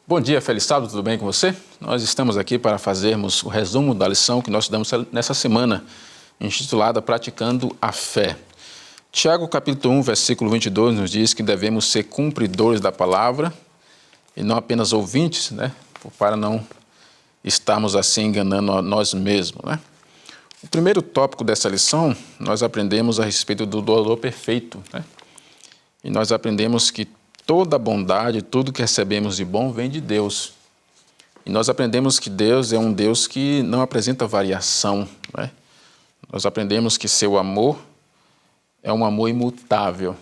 Bom dia, feliz sábado, tudo bem com você? Nós estamos aqui para fazermos o resumo da lição que nós estudamos nessa semana, intitulada Praticando a Fé. Tiago, capítulo 1, versículo 22, nos diz que devemos ser cumpridores da palavra e não apenas ouvintes, para não estarmos assim enganando a nós mesmos, O primeiro tópico dessa lição, nós aprendemos a respeito do doador perfeito, E nós aprendemos que toda bondade, tudo que recebemos de bom vem de Deus. E nós aprendemos que Deus é um Deus que não apresenta variação, Nós aprendemos que seu amor é um amor imutável.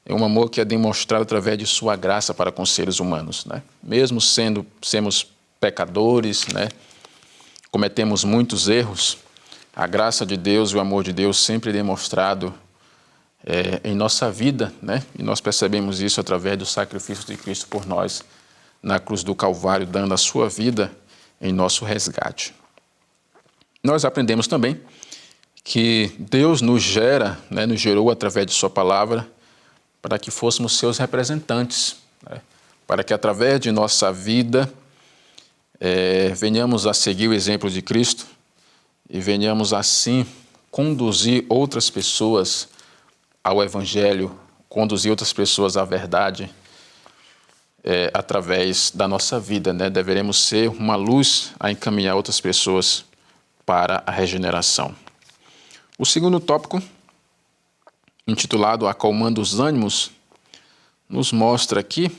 É um amor que é demonstrado através de sua graça para com os seres humanos, Mesmo sermos pecadores, cometemos muitos erros, a graça de Deus e o amor de Deus sempre é demonstrado em nossa vida, E nós percebemos isso através do sacrifício de Cristo por nós na cruz do Calvário, dando a sua vida em nosso resgate. Nós aprendemos também que Deus nos gerou através de sua palavra para que fôssemos seus representantes, para que através de nossa vida venhamos a seguir o exemplo de Cristo e venhamos assim conduzir outras pessoas ao Evangelho, conduzir outras pessoas à verdade através da nossa vida, Deveremos ser uma luz a encaminhar outras pessoas para a regeneração. O segundo tópico, intitulado Acalmando os Ânimos, nos mostra aqui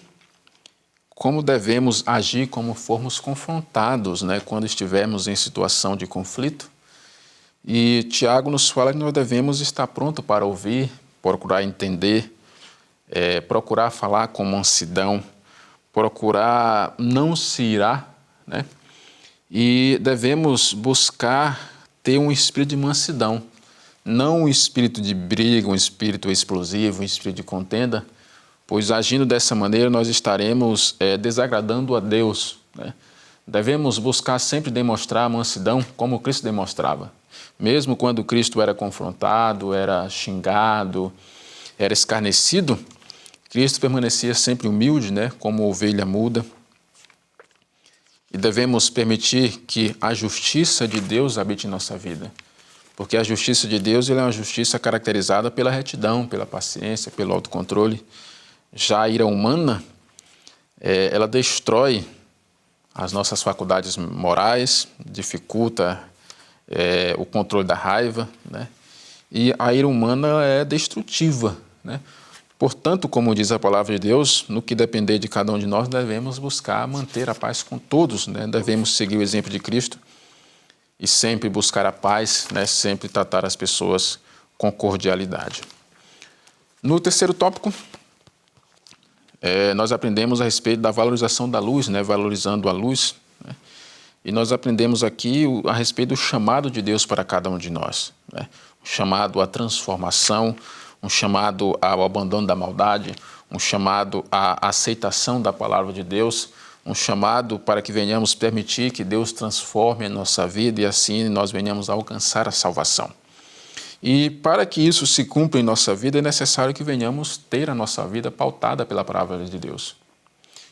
como devemos agir como formos confrontados, quando estivermos em situação de conflito. E Tiago nos fala que nós devemos estar pronto para ouvir, procurar entender, procurar falar com mansidão, procurar não se irar, E devemos buscar ter um espírito de mansidão, não um espírito de briga, um espírito explosivo, um espírito de contenda, pois agindo dessa maneira nós estaremos desagradando a Deus, Devemos buscar sempre demonstrar a mansidão como Cristo demonstrava. Mesmo quando Cristo era confrontado, era xingado, era escarnecido, Cristo permanecia sempre humilde, como ovelha muda. E devemos permitir que a justiça de Deus habite em nossa vida. Porque a justiça de Deus é uma justiça caracterizada pela retidão, pela paciência, pelo autocontrole. Já a ira humana, ela destrói as nossas faculdades morais, dificulta o controle da raiva, E a ira humana é destrutiva, Portanto, como diz a palavra de Deus, no que depender de cada um de nós, devemos buscar manter a paz com todos, Devemos seguir o exemplo de Cristo e sempre buscar a paz, Sempre tratar as pessoas com cordialidade. No terceiro tópico, nós aprendemos a respeito da valorização da luz, Valorizando a luz, E nós aprendemos aqui a respeito do chamado de Deus para cada um de nós, Um chamado à transformação, um chamado ao abandono da maldade, um chamado à aceitação da palavra de Deus, um chamado para que venhamos permitir que Deus transforme a nossa vida e assim nós venhamos a alcançar a salvação. E para que isso se cumpra em nossa vida, é necessário que venhamos ter a nossa vida pautada pela palavra de Deus.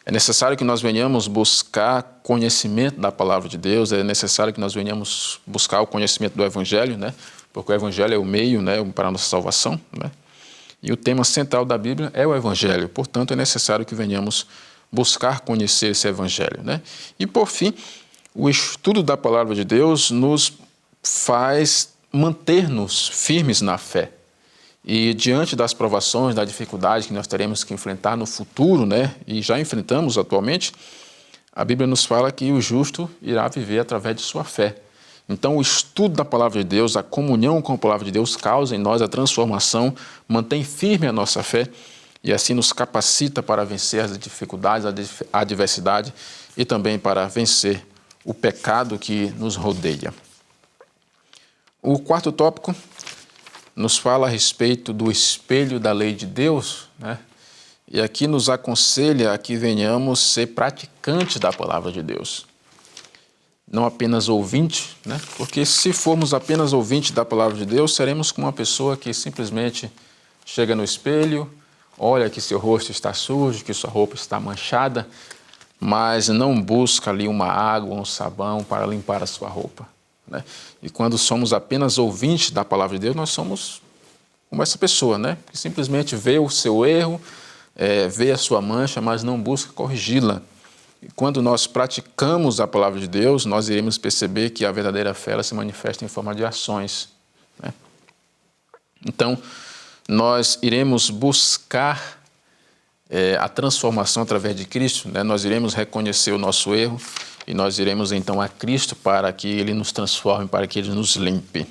É necessário que nós venhamos buscar conhecimento da palavra de Deus, é necessário que nós venhamos buscar o conhecimento do Evangelho, Porque o Evangelho é o meio, para a nossa salvação, E o tema central da Bíblia é o Evangelho, portanto é necessário que venhamos buscar conhecer esse Evangelho, E por fim, o estudo da palavra de Deus nos faz manter-nos firmes na fé. E diante das provações, da dificuldade que nós teremos que enfrentar no futuro, E já enfrentamos atualmente, a Bíblia nos fala que o justo irá viver através de sua fé. Então o estudo da palavra de Deus, a comunhão com a palavra de Deus causa em nós a transformação, mantém firme a nossa fé e assim nos capacita para vencer as dificuldades, a adversidade e também para vencer o pecado que nos rodeia. O quarto tópico nos fala a respeito do espelho da lei de Deus, E aqui nos aconselha a que venhamos ser praticantes da palavra de Deus. Não apenas ouvintes, Porque se formos apenas ouvintes da palavra de Deus, seremos como uma pessoa que simplesmente chega no espelho, olha que seu rosto está sujo, que sua roupa está manchada, mas não busca ali uma água, um sabão para limpar a sua roupa, né? E quando somos apenas ouvintes da palavra de Deus, nós somos como essa pessoa, né? Que simplesmente vê o seu erro, vê a sua mancha, mas não busca corrigi-la. E quando nós praticamos a palavra de Deus, nós iremos perceber que a verdadeira fé ela se manifesta em forma de ações, né? Então, nós iremos buscar a transformação através de Cristo, né? Nós iremos reconhecer o nosso erro e nós iremos então a Cristo para que Ele nos transforme, para que Ele nos limpe.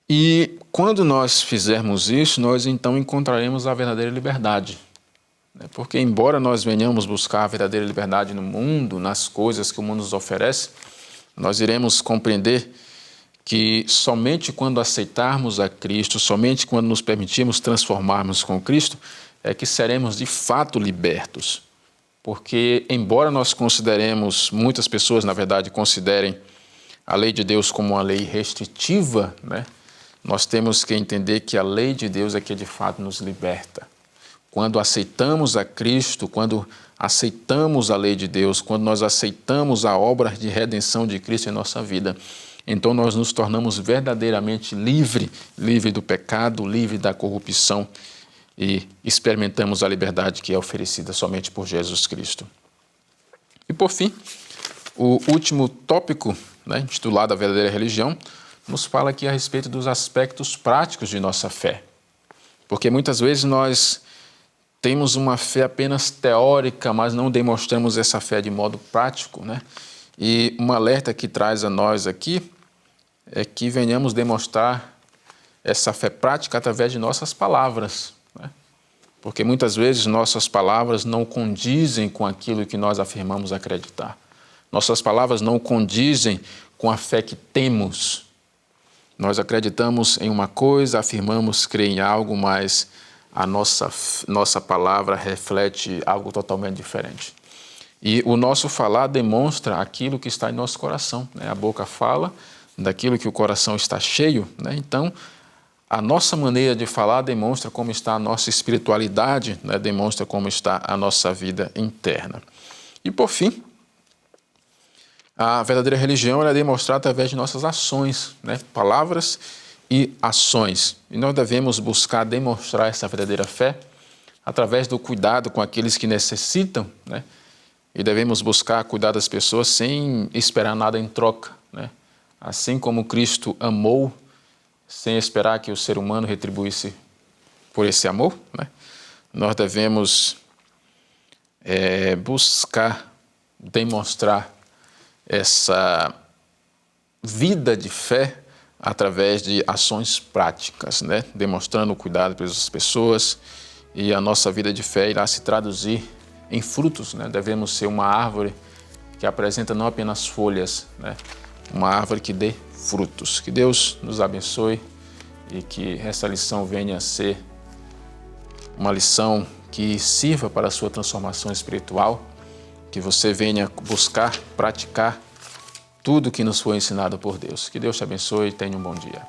E quando nós fizermos isso, nós então encontraremos a verdadeira liberdade. Porque embora nós venhamos buscar a verdadeira liberdade no mundo, nas coisas que o mundo nos oferece, nós iremos compreender que somente quando aceitarmos a Cristo, somente quando nos permitirmos transformarmos com Cristo, é que seremos de fato libertos. Porque, embora nós consideremos, muitas pessoas, na verdade, considerem a lei de Deus como uma lei restritiva, né? Nós temos que entender que a lei de Deus é que de fato nos liberta. Quando aceitamos a Cristo, quando aceitamos a lei de Deus, quando nós aceitamos a obra de redenção de Cristo em nossa vida, então nós nos tornamos verdadeiramente livre do pecado, livre da corrupção e experimentamos a liberdade que é oferecida somente por Jesus Cristo. E por fim, o último tópico, né, intitulado A Verdadeira Religião, nos fala aqui a respeito dos aspectos práticos de nossa fé. Porque muitas vezes nós temos uma fé apenas teórica, mas não demonstramos essa fé de modo prático, né? E um alerta que traz a nós aqui é que venhamos demonstrar essa fé prática através de nossas palavras, né? Porque muitas vezes nossas palavras não condizem com aquilo que nós afirmamos acreditar. Nossas palavras não condizem com a fé que temos. Nós acreditamos em uma coisa, afirmamos crer em algo, mas a nossa palavra reflete algo totalmente diferente. E o nosso falar demonstra aquilo que está em nosso coração, né? A boca fala daquilo que o coração está cheio, né? Então, a nossa maneira de falar demonstra como está a nossa espiritualidade, né? Demonstra como está a nossa vida interna. E, por fim, a verdadeira religião é demonstrada através de nossas ações, né? Palavras e ações. E nós devemos buscar demonstrar essa verdadeira fé através do cuidado com aqueles que necessitam, né? E devemos buscar cuidar das pessoas sem esperar nada em troca, né? Assim como Cristo amou, sem esperar que o ser humano retribuísse por esse amor, né? Nós devemos buscar demonstrar essa vida de fé através de ações práticas, né? Demonstrando cuidado pelas pessoas, e a nossa vida de fé irá se traduzir em frutos, né? Devemos ser uma árvore que apresenta não apenas folhas, né? Uma árvore que dê frutos. Que Deus nos abençoe e que essa lição venha a ser uma lição que sirva para a sua transformação espiritual, que você venha buscar, praticar tudo que nos foi ensinado por Deus. Que Deus te abençoe e tenha um bom dia.